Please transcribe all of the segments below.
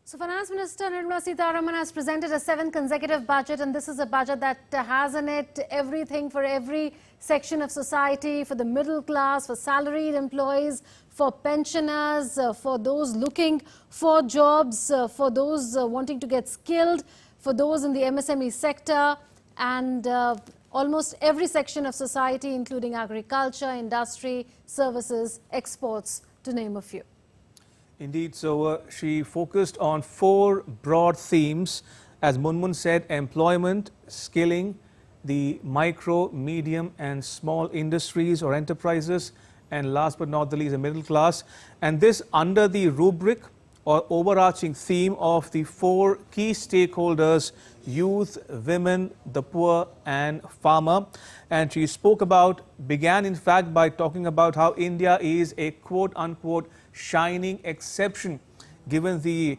So Finance Minister Nirmala Sitharaman has presented a 7th consecutive budget, and this is a budget that has in it everything for every section of society, for the middle class, for salaried employees, for pensioners, for those looking for jobs, for those wanting to get skilled, for those in the MSME sector, and almost every section of society, including agriculture, industry, services, exports, to name a few. Indeed, so she focused on 4 broad themes. As Munmun said, employment, skilling, the micro, medium and small industries or enterprises, and last but not the least, the middle class. And this under the rubric or overarching theme of the 4 key stakeholders: youth, women, the poor and farmer. And she began in fact by talking about how India is a quote-unquote shining exception given the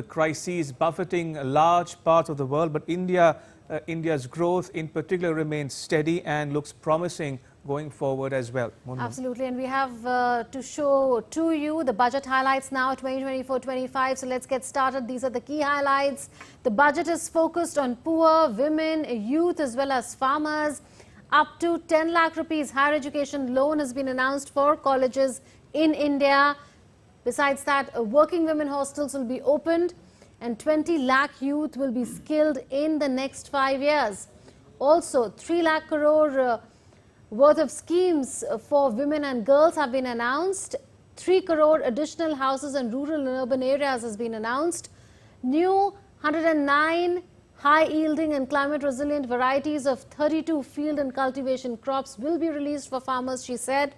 crises buffeting large parts of the world, but India's growth in particular remains steady and looks promising going forward as well. Absolutely, and we have to show to you the budget highlights now 2024-25. So let's get started. These are the key highlights. The budget is focused on poor, women, youth as well as farmers. Up to 10 lakh rupees higher education loan has been announced for colleges in India. Besides that, working women hostels will be opened and 20 lakh youth will be skilled in the next 5 years. Also, 3 lakh crore worth of schemes for women and girls have been announced. 3 crore additional houses in rural and urban areas has been announced. New 109 high-yielding and climate-resilient varieties of 32 field and cultivation crops will be released for farmers, she said.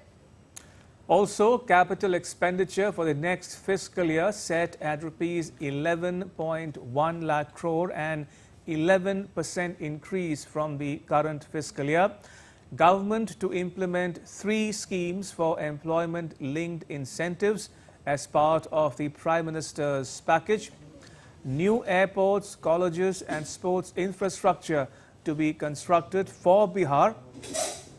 Also, capital expenditure for the next fiscal year set at rupees 11.1 lakh crore, and 11% increase from the current fiscal year. Government to implement 3 schemes for employment-linked incentives as part of the Prime Minister's package. New airports, colleges and sports infrastructure to be constructed for Bihar.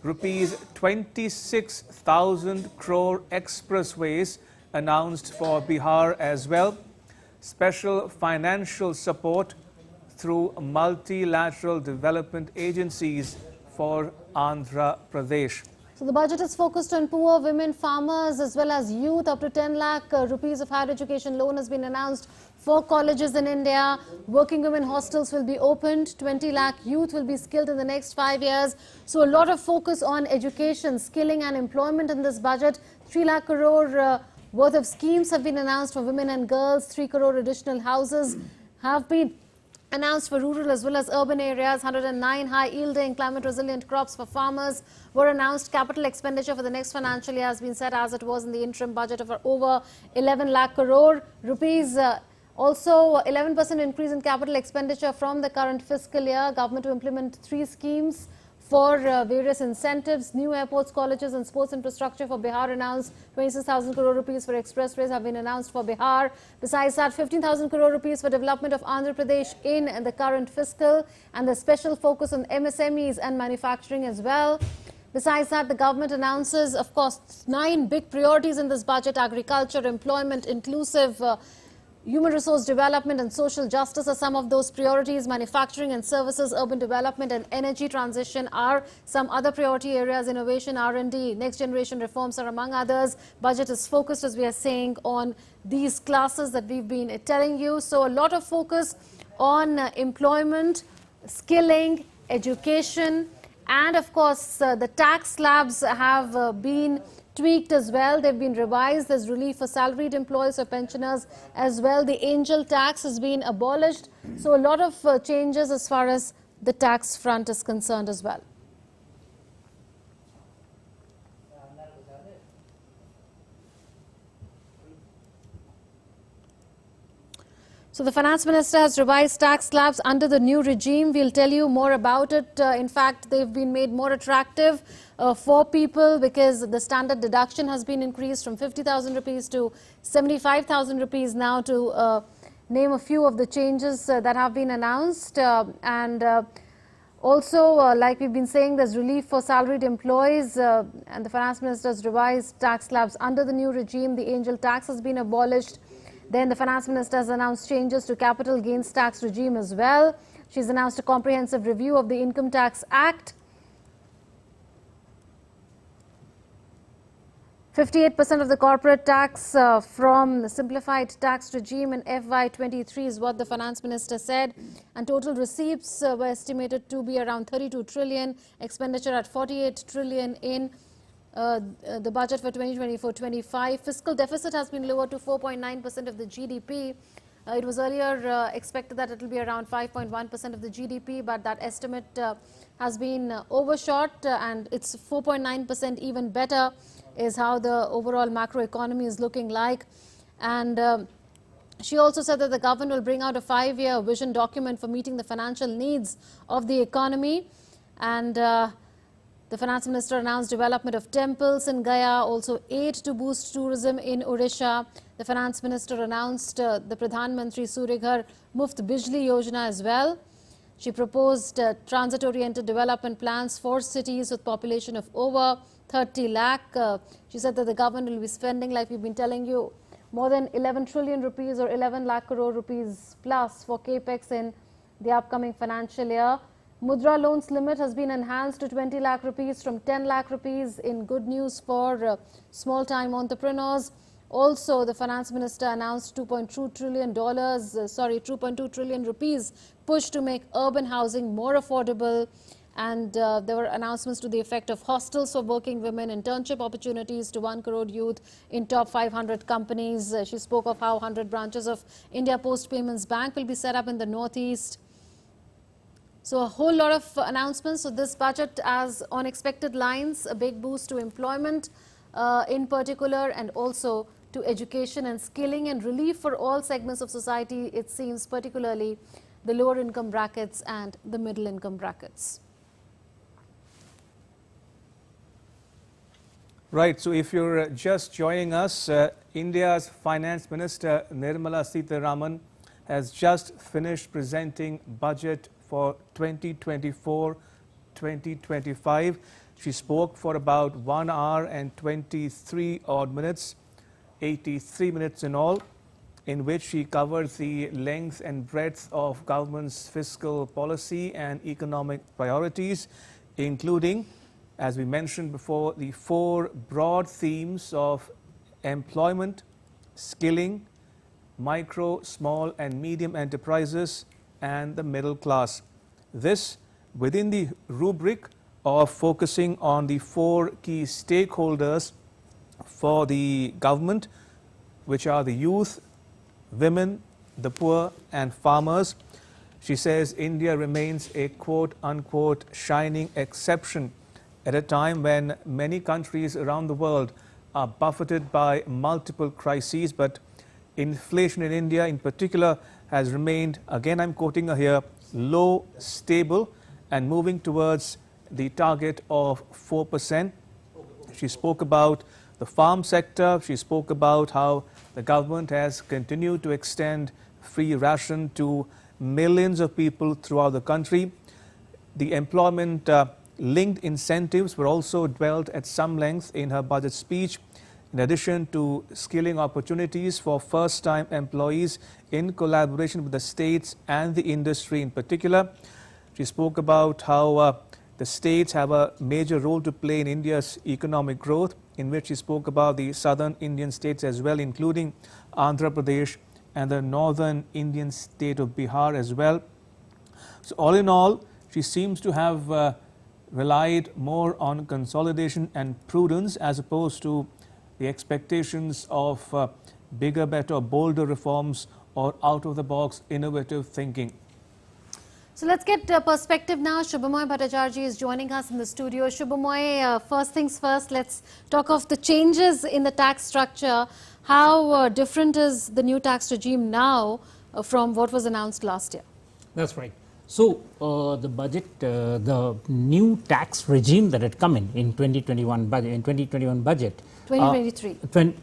Rupees 26,000 crore expressways announced for Bihar as well. Special financial support through multilateral development agencies for Andhra Pradesh. So the budget is focused on poor, women, farmers as well as youth. Up to 10 lakh rupees of higher education loan has been announced for colleges in India. Working women hostels will be opened. 20 lakh youth will be skilled in the next 5 years. So a lot of focus on education, skilling and employment in this budget. 3 lakh crore worth of schemes have been announced for women and girls. 3 crore additional houses have been announced for rural as well as urban areas. 109 high-yielding, climate-resilient crops for farmers were announced. Capital expenditure for the next financial year has been set as it was in the interim budget of over 11 lakh crore rupees. Also, 11% increase in capital expenditure from the current fiscal year. Government to implement 3 schemes for various incentives. New airports, colleges and sports infrastructure for Bihar announced. 26,000 crore rupees for expressways have been announced for Bihar. Besides that, 15,000 crore rupees for development of Andhra Pradesh in the current fiscal, and the special focus on MSMEs and manufacturing as well. Besides that, the government announces, of course, 9 big priorities in this budget: agriculture, employment, inclusive human resource development and social justice are some of those priorities. Manufacturing and services, urban development and energy transition are some other priority areas. Innovation, R&D, next generation reforms are among others. Budget is focused, as we are saying, on these classes that we've been telling you. So a lot of focus on employment, skilling, education, and of course the tax slabs have been tweaked as well. They've been revised. There's relief for salaried employees or pensioners as well. The angel tax has been abolished. So a lot of changes as far as the tax front is concerned as well. So the Finance Minister has revised tax slabs under the new regime. We'll tell you more about it. In fact, they've been made more attractive for people because the standard deduction has been increased from 50,000 rupees to 75,000 rupees now, to name a few of the changes that have been announced. Also, like we've been saying, there's relief for salaried employees, and the Finance Minister has revised tax slabs under the new regime. The angel tax has been abolished. Then the finance minister has announced changes to capital gains tax regime as well. She's announced a comprehensive review of the Income Tax Act. 58% of the corporate tax from the simplified tax regime in FY23 is what the finance minister said. And total receipts were estimated to be around 32 trillion, expenditure at 48 trillion in the budget for 2024-25. Fiscal deficit has been lowered to 4.9% of the GDP. It was earlier expected that it will be around 5.1% of the GDP, but that estimate has been overshot, and it's 4.9%. Even better is how the overall macroeconomy is looking like. And she also said that the government will bring out a 5-year vision document for meeting the financial needs of the economy. And the finance minister announced development of temples in Gaya, also aid to boost tourism in Odisha. The finance minister announced the Pradhan Mantri Surya Ghar Muft Bijli Yojana as well. She proposed transit-oriented development plans for cities with population of over 30 lakh. She said that the government will be spending, like we've been telling you, more than 11 trillion rupees or 11 lakh crore rupees plus for capex in the upcoming financial year. Mudra loans limit has been enhanced to 20 lakh rupees from 10 lakh rupees in good news for small-time entrepreneurs. Also, the finance minister announced $2.2 trillion rupees push to make urban housing more affordable. And there were announcements to the effect of hostels for working women, internship opportunities to 1 crore youth in top 500 companies. She spoke of how 100 branches of India Post Payments Bank will be set up in the northeast. So a whole lot of announcements. So this budget has on expected lines a big boost to employment in particular, and also to education and skilling, and relief for all segments of society, it seems, particularly the lower income brackets and the middle income brackets. Right, so if you're just joining us, India's Finance Minister Nirmala Sitharaman has just finished presenting budget for 2024-2025. She spoke for about 1 hour and 23 odd minutes, 83 minutes in all, in which she covered the length and breadth of government's fiscal policy and economic priorities, including, as we mentioned before, the 4 broad themes of employment, skilling, micro, small and medium enterprises, and the middle class. This within the rubric of focusing on the 4 key stakeholders for the government, which are the youth, women, the poor and farmers. She says India remains a quote-unquote shining exception at a time when many countries around the world are buffeted by multiple crises, but inflation in India in particular has remained, again I'm quoting her here, low, stable and moving towards the target of 4%. She spoke about the farm sector. She spoke about how the government has continued to extend free ration to millions of people throughout the country. The employment linked incentives were also dwelt at some length in her budget speech, in addition to skilling opportunities for first-time employees in collaboration with the states and the industry in particular. She spoke about how the states have a major role to play in India's economic growth, in which she spoke about the southern Indian states as well, including Andhra Pradesh and the northern Indian state of Bihar as well. So all in all, she seems to have relied more on consolidation and prudence as opposed to the expectations of bigger, better, bolder reforms or out-of-the-box innovative thinking. So let's get perspective now. Shubhamoy Bhattacharjee is joining us in the studio. Shubhamoy, first things first, let's talk of the changes in the tax structure. How different is the new tax regime now from what was announced last year? That's right. So the budget, the new tax regime that had come in 2021 budget, 2023.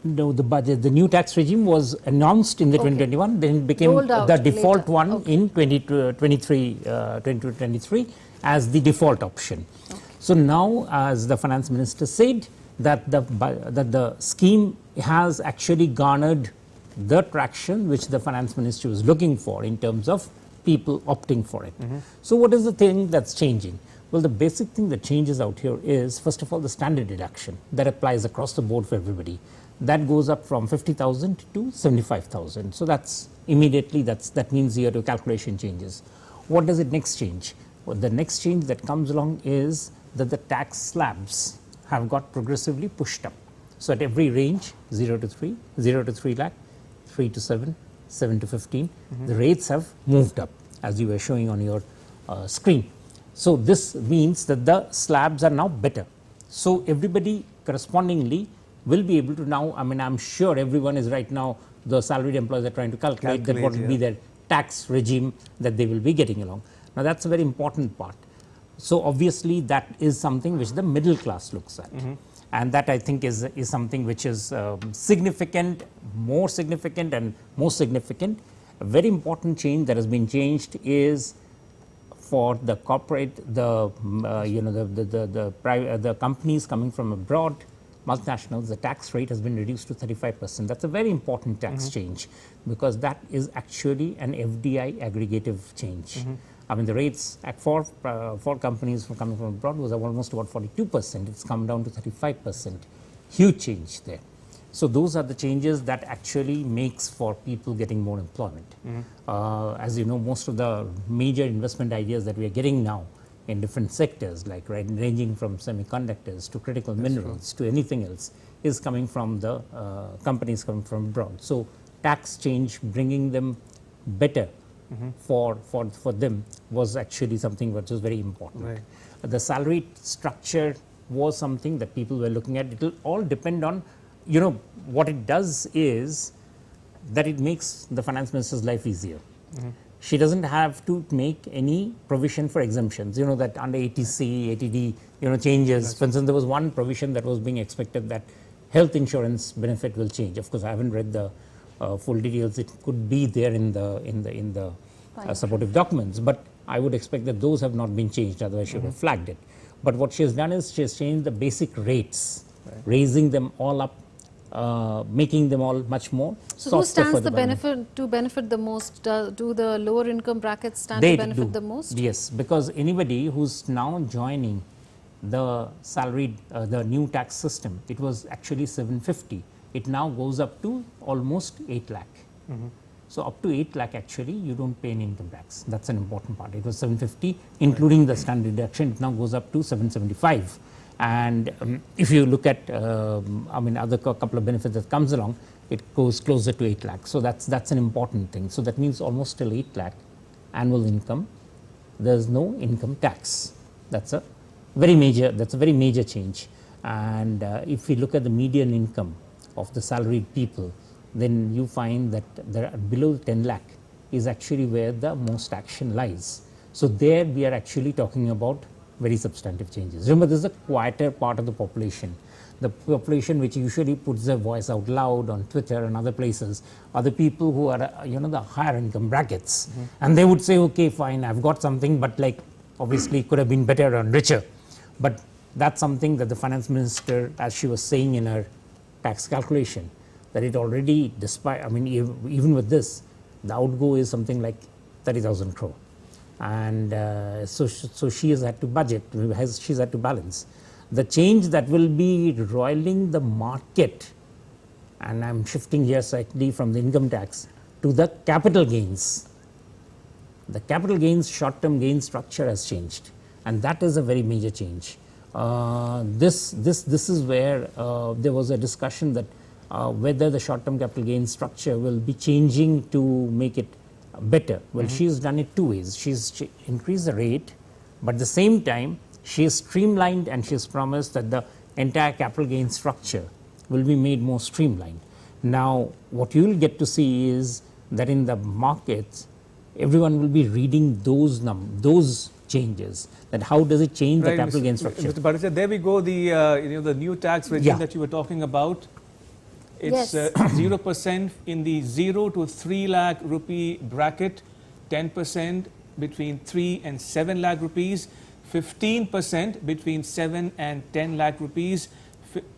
No, the new tax regime was announced in the 2021, then it became the default one in 2023 as the default option. So now, as the finance minister said, that the scheme has actually garnered the traction which the finance ministry was looking for in terms of people opting for it. So what is the thing that's changing? Well, the basic thing that changes out here is, first of all, the standard deduction that applies across the board for everybody. That goes up from 50,000 to 75,000. So that's immediately, that means your calculation changes. What does it next change? Well, the next change that comes along is that the tax slabs have got progressively pushed up. So at every range, 0 to 3, 0 to 3 lakh, 3 to 7, 7 to 15, the rates have moved up, as you were showing on your screen. So this means that the slabs are now better. So everybody correspondingly will be able to now, I mean, I'm sure everyone is right now, the salaried employees are trying to calculate that what will be their tax regime that they will be getting along. Now that's a very important part. So obviously that is something which the middle class looks at. And that, I think, is something which is significant, more significant and most significant. A very important change that has been changed is for the corporate, the companies coming from abroad, multinationals, the tax rate has been reduced to 35%. That's a very important tax change, because that is actually an FDI aggregative change. I mean, the rates for companies coming from abroad was almost about 42%. It's come down to 35%. Huge change there. So those are the changes that actually makes for people getting more employment. As you know, most of the major investment ideas that we are getting now in different sectors, like ranging from semiconductors to critical minerals to anything else, is coming from the companies coming from abroad. So tax change, bringing them better for them, was actually something which was very important. The salary structure was something that people were looking at. It will all depend on, you know, what it does is that it makes the finance minister's life easier. She doesn't have to make any provision for exemptions, you know, that under ATC, ATD, you know, changes. For instance, there was one provision that was being expected, that health insurance benefit will change. Of course, I haven't read the full details. It could be there in the supportive documents, but I would expect that those have not been changed, otherwise she would have flagged it. But what she has done is she has changed the basic rates, raising them all up, making them all much more So softer who stands for the benefit the most? Do the lower income brackets stand to benefit the most? Yes, because anybody who's now joining the salaried, the new tax system, it was actually 750. It now goes up to almost 8 lakh. So up to 8 lakh, actually, you don't pay any income tax. That's an important part. It was 750, including the standard deduction. It now goes up to 775. And if you look at, I mean, other couple of benefits that comes along, it goes closer to 8 lakh. So that's an important thing. So that means almost till 8 lakh annual income, there's no income tax. That's a very major change. And if we look at the median income of the salaried people, then you find that there are below 10 lakh is actually where the most action lies. So there we are actually talking about very substantive changes. Remember, this is a quieter part of the population. The population which usually puts their voice out loud on Twitter and other places are the people who are, you know, the higher income brackets. And they would say, okay, fine, I've got something, but like obviously it could have been better and richer. But that's something that the finance minister, as she was saying in her tax calculation, that it already, despite, I mean, even with this, the outgo is something like 30,000 crore. And so she has had to budget, she's had to balance. The change that will be roiling the market, and I'm shifting here slightly from the income tax to the capital gains. The capital gains, short-term gain structure has changed, and that is a very major change. This is where there was a discussion that whether the short-term capital gain structure will be changing to make it better. Well, she's done it two ways. She's increased the rate, but at the same time, she has streamlined, and she has promised that the entire capital gain structure will be made more streamlined. Now, what you will get to see is that in the markets, everyone will be reading those changes. That how does it change the capital gain structure? Mr. Bharati, there we go. The new tax regime that you were talking about. It's 0% in the 0 to 3 lakh rupee bracket, 10% between 3 and 7 lakh rupees, 15% between 7 and 10 lakh rupees,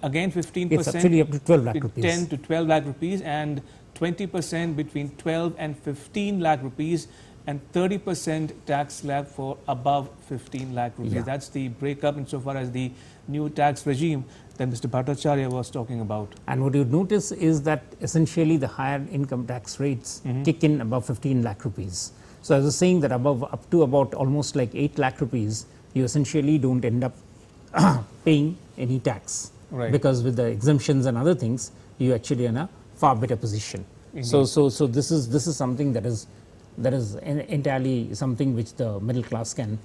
again 15% it's actually up to 12 lakh rupees. 10 to 12 lakh rupees, and 20% between 12 and 15 lakh rupees, and 30% tax slab for above 15 lakh rupees. Yeah. That's the breakup insofar as the new tax regime that Mr. Bhattacharya was talking about. And what you notice is that essentially the higher income tax rates kick in above 15 lakh rupees. So I was saying that above up to about almost like 8 lakh rupees, you essentially don't end up paying any tax. Right. Because with the exemptions and other things, you actually are in a far better position. So this is something that is entirely something which the middle class can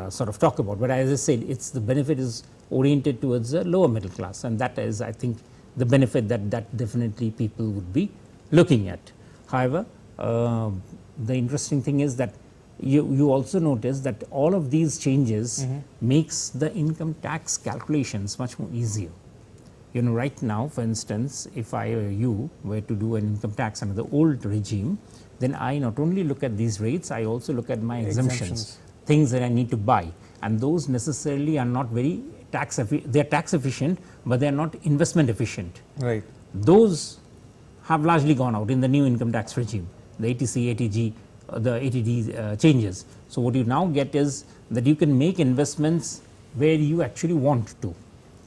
sort of talk about. But as I said, it's the benefit is oriented towards the lower middle class, and that is, I think, the benefit that definitely people would be looking at. However, the interesting thing is that you also notice that all of these changes makes the income tax calculations much more easier. You know, right now, for instance, if I or you were to do an income tax under the old regime, then I not only look at these rates, I also look at my exemptions, things that I need to buy, and those necessarily are not very they're tax efficient, but they're not investment efficient. Right. Those have largely gone out in the new income tax regime, the ATC, ATG, the ATD changes. So what you now get is that you can make investments where you actually want to,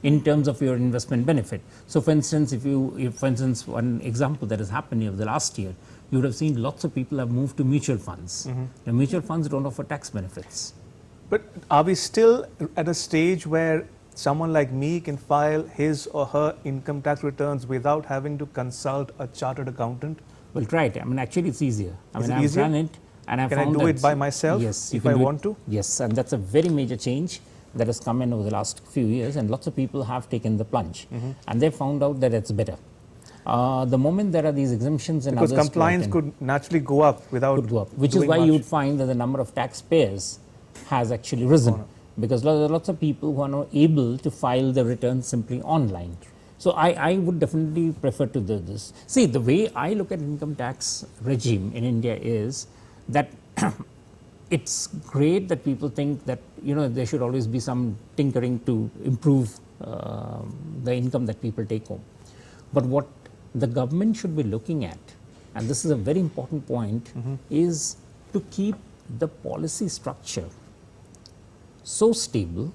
in terms of your investment benefit. So for instance, if for instance, one example that has happened over the last year, you would have seen lots of people have moved to mutual funds. The mutual funds don't offer tax benefits. But are we still at a stage where someone like me can file his or her income tax returns without having to consult a chartered accountant? Well, try it. I mean, actually, it's easier. I mean, I've done it, and I've Can found I do that it by myself? Yes, if I want to? Yes, and that's a very major change that has come in over the last few years, and lots of people have taken the plunge, and they found out that it's better. The moment there are these exemptions and Because others, compliance could naturally go up without could go up, which is why you would find that the number of taxpayers has actually risen, because there are lots of people who are not able to file the returns simply online. So I would definitely prefer to do this. See, the way I look at income tax regime in India is that it's great that people think that, you know, there should always be some tinkering to improve the income that people take home. But what the government should be looking at, and this is a very important point, is to keep the policy structure so stable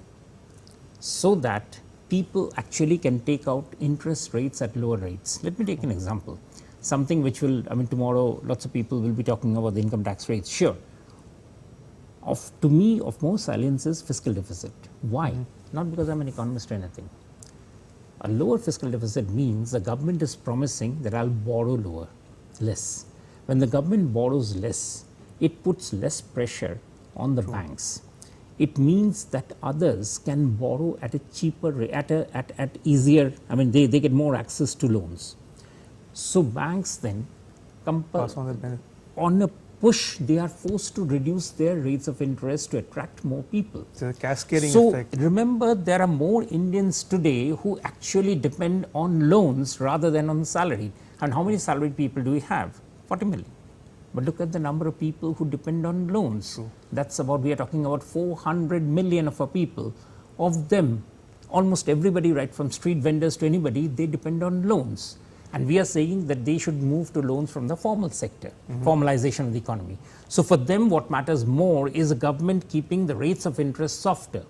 so that people actually can take out interest rates at lower rates. Let me take an example, something which will, I mean, tomorrow lots of people will be talking about the income tax rates. Sure. To me, of more salience is fiscal deficit. Why? Not because I'm an economist or anything. A lower fiscal deficit means the government is promising that I'll borrow less. When the government borrows less, it puts less pressure on the banks. It means that others can borrow at a cheaper rate, at easier, I mean, they get more access to loans. So banks then pass on that benefit. On a push, they are forced to reduce their rates of interest to attract more people. It's a cascading effect. So remember, there are more Indians today who actually depend on loans rather than on salary. And how many salaried people do we have? 40 million. But look at the number of people who depend on loans. That's about, we are talking about 400 million of our people. Of them, almost everybody, right from street vendors to anybody, they depend on loans. And we are saying that they should move to loans from the formal sector, formalization of the economy. So for them, what matters more is the government keeping the rates of interest softer.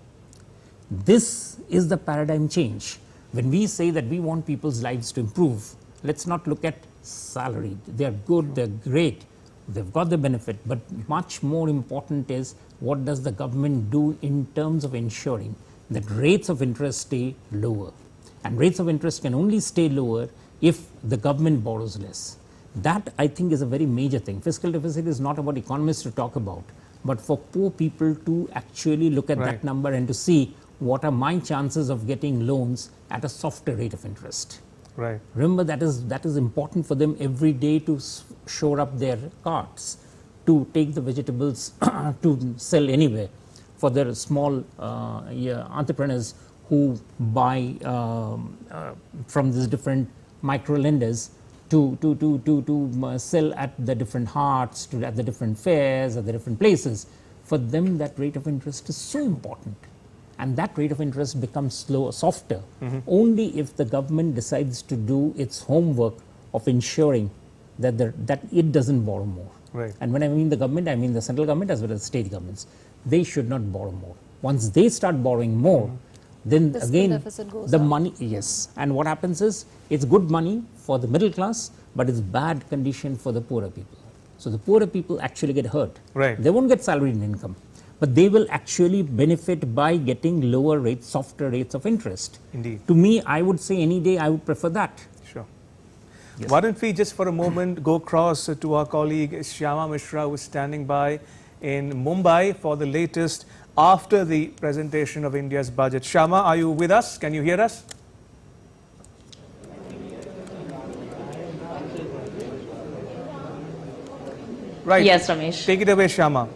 This is the paradigm change. When we say that we want people's lives to improve, let's not look at salary. They're good, they're great, they've got the benefit, but much more important is what does the government do in terms of ensuring that rates of interest stay lower. And rates of interest can only stay lower if the government borrows less. That, I think, is a very major thing. Fiscal deficit is not about economists to talk about, but for poor people to actually look at that number and to see what are my chances of getting loans at a softer rate of interest. Right. Remember, that is important for them every day to shore up their carts, to take the vegetables to sell anywhere, for their small entrepreneurs who buy from these different micro lenders to sell at the different hearts, at the different fairs, at the different places. For them, that rate of interest is so important. And that rate of interest becomes softer only if the government decides to do its homework of ensuring that it doesn't borrow more. Right. And when I mean the government, I mean the central government as well as state governments. They should not borrow more. Once they start borrowing more, then The again deficit goes the up. money, yes. And what happens is, it's good money for the middle class, but it's bad condition for the poorer people. So the poorer people actually get hurt. Right. They won't get salary and income, but they will actually benefit by getting lower rates, softer rates of interest. Indeed. To me, I would say any day I would prefer that. Sure. Yes. Why don't we just for a moment go across to our colleague Shyama Mishra, who is standing by in Mumbai for the latest after the presentation of India's budget. Shyama, are you with us? Can you hear us? Right. Yes, Ramesh. Take it away, Shyama.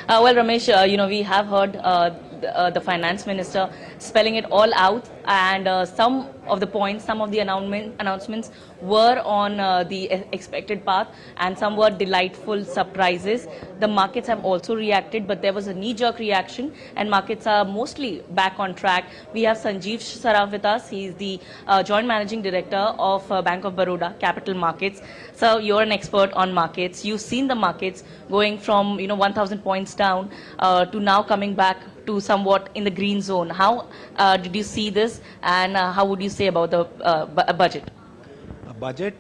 Well, Ramesh, we have heard the finance minister spelling it all out, and some of the points, some of the announcements were on the expected path, and some were delightful surprises. The markets have also reacted, but there was a knee-jerk reaction, and markets are mostly back on track. We have Sanjeev Saraf with us. He is the Joint Managing Director of Bank of Baroda Capital Markets. So you're an expert on markets. You've seen the markets going from 1,000 points down to now coming back to somewhat in the green zone. How did you see this, and how would you say about the budget? A budget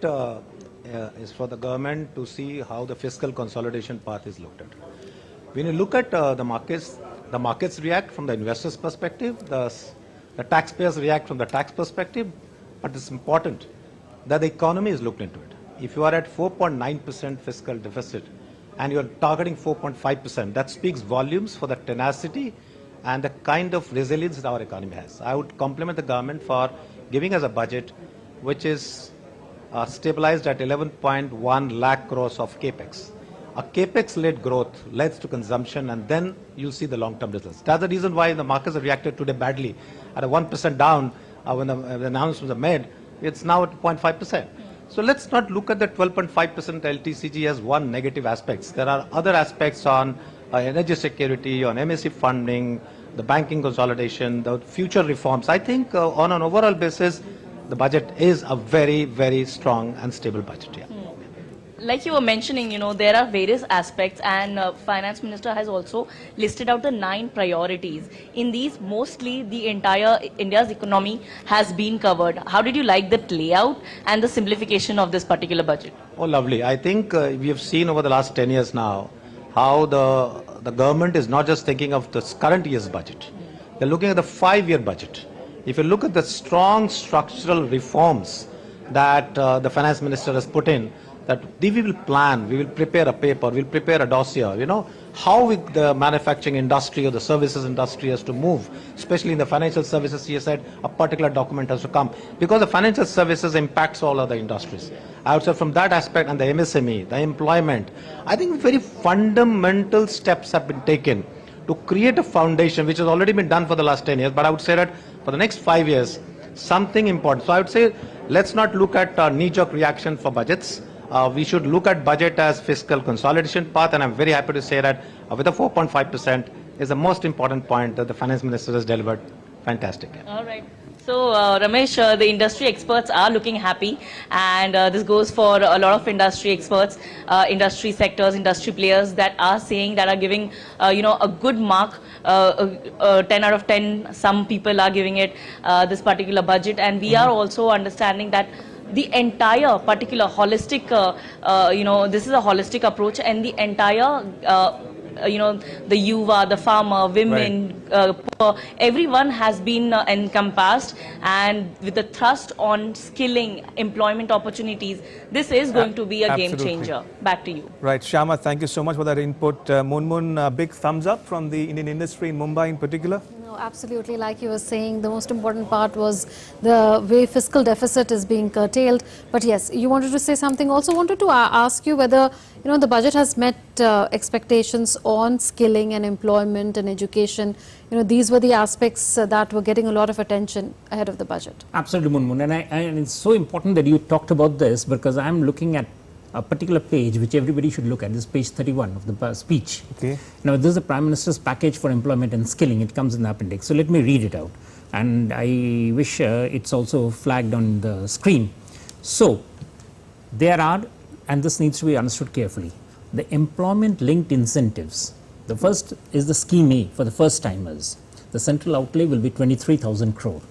is for the government to see how the fiscal consolidation path is looked at. When you look at the markets react from the investors' perspective, the taxpayers react from the tax perspective, but it's important that the economy is looked into it. If you are at 4.9% fiscal deficit and you are targeting 4.5%, that speaks volumes for the tenacity and the kind of resilience that our economy has. I would compliment the government for giving us a budget which is stabilized at 11.1 lakh crores of capex. A capex-led growth leads to consumption, and then you see the long-term results. That's the reason why the markets have reacted today badly. At a 1% down, when the announcements are made, it's now at 0.5%. So let's not look at the 12.5% LTCG as one negative aspect. There are other aspects on energy security, on MSC funding, the banking consolidation, the future reforms. I think on an overall basis, the budget is a very, very strong and stable budget. Yeah. Like you were mentioning, there are various aspects, and Finance Minister has also listed out the 9 priorities. In these, mostly the entire India's economy has been covered. How did you like the layout and the simplification of this particular budget? Oh, lovely. I think we have seen over the last 10 years now how the government is not just thinking of the current year's budget. They're looking at the 5-year budget. If you look at the strong structural reforms that the Finance Minister has put in, that we will plan, we will prepare a paper, we'll prepare a dossier, how the manufacturing industry or the services industry has to move, especially in the financial services. He has said a particular document has to come, because the financial services impacts all other industries. I would say from that aspect, and the MSME, the employment, I think very fundamental steps have been taken to create a foundation which has already been done for the last 10 years, but I would say that for the next 5 years, something important. So I would say, let's not look at knee-jerk reaction for budgets. We should look at budget as fiscal consolidation path, and I'm very happy to say that with a 4.5% is the most important point that the Finance Minister has delivered. Fantastic. All right. So, Ramesh, the industry experts are looking happy, and this goes for a lot of industry experts, industry sectors, industry players that are saying, that are giving, a good mark, 10 out of 10. Some people are giving it this particular budget, and we are also understanding that the entire particular holistic, this is a holistic approach, and the entire, the yuva, the farmer, women, poor, everyone has been encompassed, and with the thrust on skilling, employment opportunities, this is going to be a game changer. Back to you. Right, Shyama, thank you so much for that input. Munmun, big thumbs up from the Indian industry in Mumbai in particular. No, absolutely. Like you were saying, the most important part was the way fiscal deficit is being curtailed. But yes, you wanted to say something. Also wanted to ask you whether, the budget has met expectations on skilling and employment and education. These were the aspects that were getting a lot of attention ahead of the budget. Absolutely, Munmun. And it's so important that you talked about this, because I'm looking at a particular page which everybody should look at. This is page 31 of the speech. Okay. Now, this is the Prime Minister's package for employment and skilling. It comes in the appendix. So, let me read it out. And I wish it's also flagged on the screen. So, there are, and this needs to be understood carefully, the employment linked incentives. The first is the scheme A for the first timers. The central outlay will be 23,000 crore.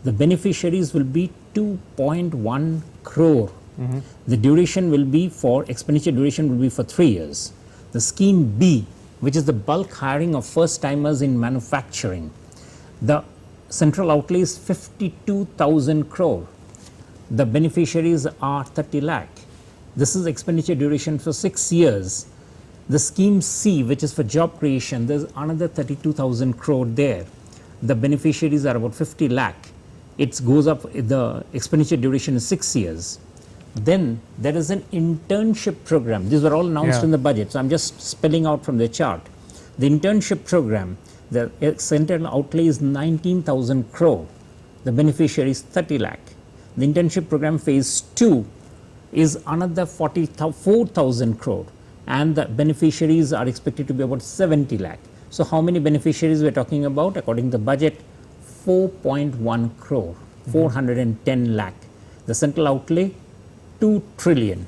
The beneficiaries will be 2.1 crore. The duration will be for, expenditure duration will be for 3 years. The scheme B, which is the bulk hiring of first timers in manufacturing, the central outlay is 52,000 crore. The beneficiaries are 30 lakh. This is expenditure duration for 6 years. The scheme C, which is for job creation, there's another 32,000 crore there. The beneficiaries are about 50 lakh. It goes up, the expenditure duration is 6 years. Then there is an internship program. These were all announced in the budget. So I'm just spelling out from the chart. The internship program, the central outlay is 19,000 crore. The beneficiary is 30 lakh. The internship program phase 2 is another 4,000 crore. And the beneficiaries are expected to be about 70 lakh. So how many beneficiaries we're talking about? According to the budget, 4.1 crore, 410 lakh. The central outlay, 2 trillion.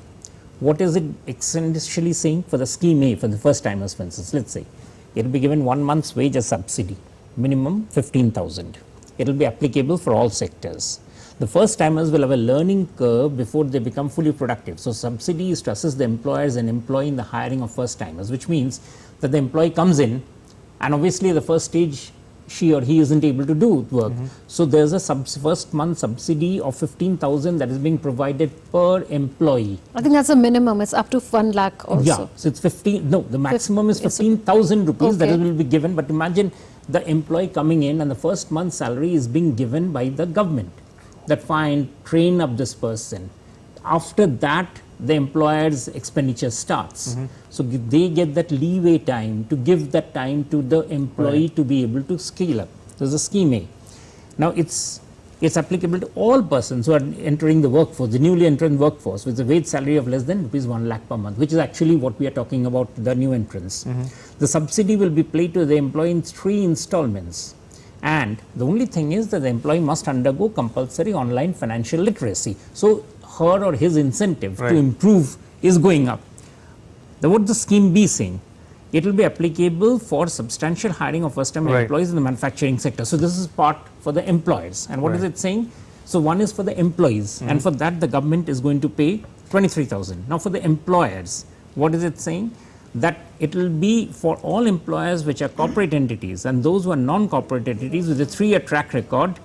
What is it essentially saying for the scheme A, for the first timers, for instance? Let's say it will be given 1 month's wage as subsidy, minimum 15,000. It will be applicable for all sectors. The first timers will have a learning curve before they become fully productive. So subsidy is to assist the employers and employee in the hiring of first timers, which means that the employee comes in and obviously the first stage she or he isn't able to do work. So there's a first month subsidy of 15,000 that is being provided per employee. I think that's a minimum. It's up to 1 lakh also. Yeah, so it's 15, no, the maximum is 15,000 rupees that will be given. But imagine the employee coming in and the first month's salary is being given by the government. That fine, train up this person. After that, the employer's expenditure starts. So they get that leeway time to give that time to the employee to be able to scale up. There's a scheme A. Now it's applicable to all persons who are entering the workforce, the newly entering workforce with a wage salary of less than rupees 1 lakh per month, which is actually what we are talking about, the new entrants. The subsidy will be paid to the employee in 3 installments. And the only thing is that the employee must undergo compulsory online financial literacy. So her or his incentive to improve is going up. What the scheme B saying? It will be applicable for substantial hiring of first-time employees in the manufacturing sector. So this is part for the employers. And what is it saying? So one is for the employees, and for that the government is going to pay 23,000. Now for the employers, what is it saying? That it will be for all employers which are corporate entities and those who are non-corporate entities with a 3-year track record,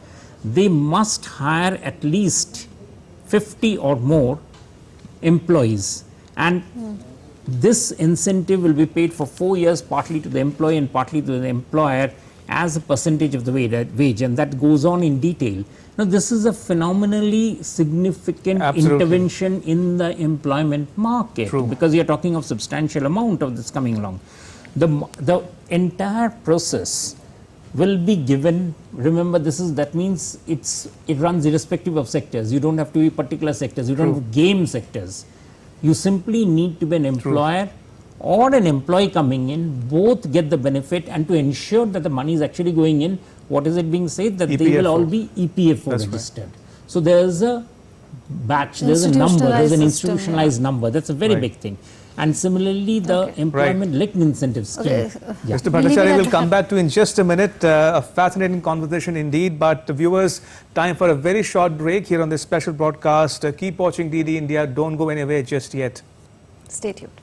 they must hire at least 50 or more employees. And this incentive will be paid for 4 years, partly to the employee and partly to the employer as a percentage of the wage, and that goes on in detail. Now, this is a phenomenally significant intervention in the employment market because you're talking of substantial amount of this coming along. The entire process will be given. Remember, that means it runs irrespective of sectors. You don't have to be particular sectors. You don't have to game sectors. You simply need to be an employer or an employee coming in, both get the benefit, and to ensure that the money is actually going in, what is it being said? That they will all be EPFO registered. So there's a batch, there's a number, there's an institutionalized number. That's a very big thing. And similarly, the employment linked incentive scheme. Mr. Bhattacharya, will come back to in just a minute. A fascinating conversation indeed. But viewers, time for a very short break here on this special broadcast. Keep watching DD India. Don't go anywhere just yet. Stay tuned.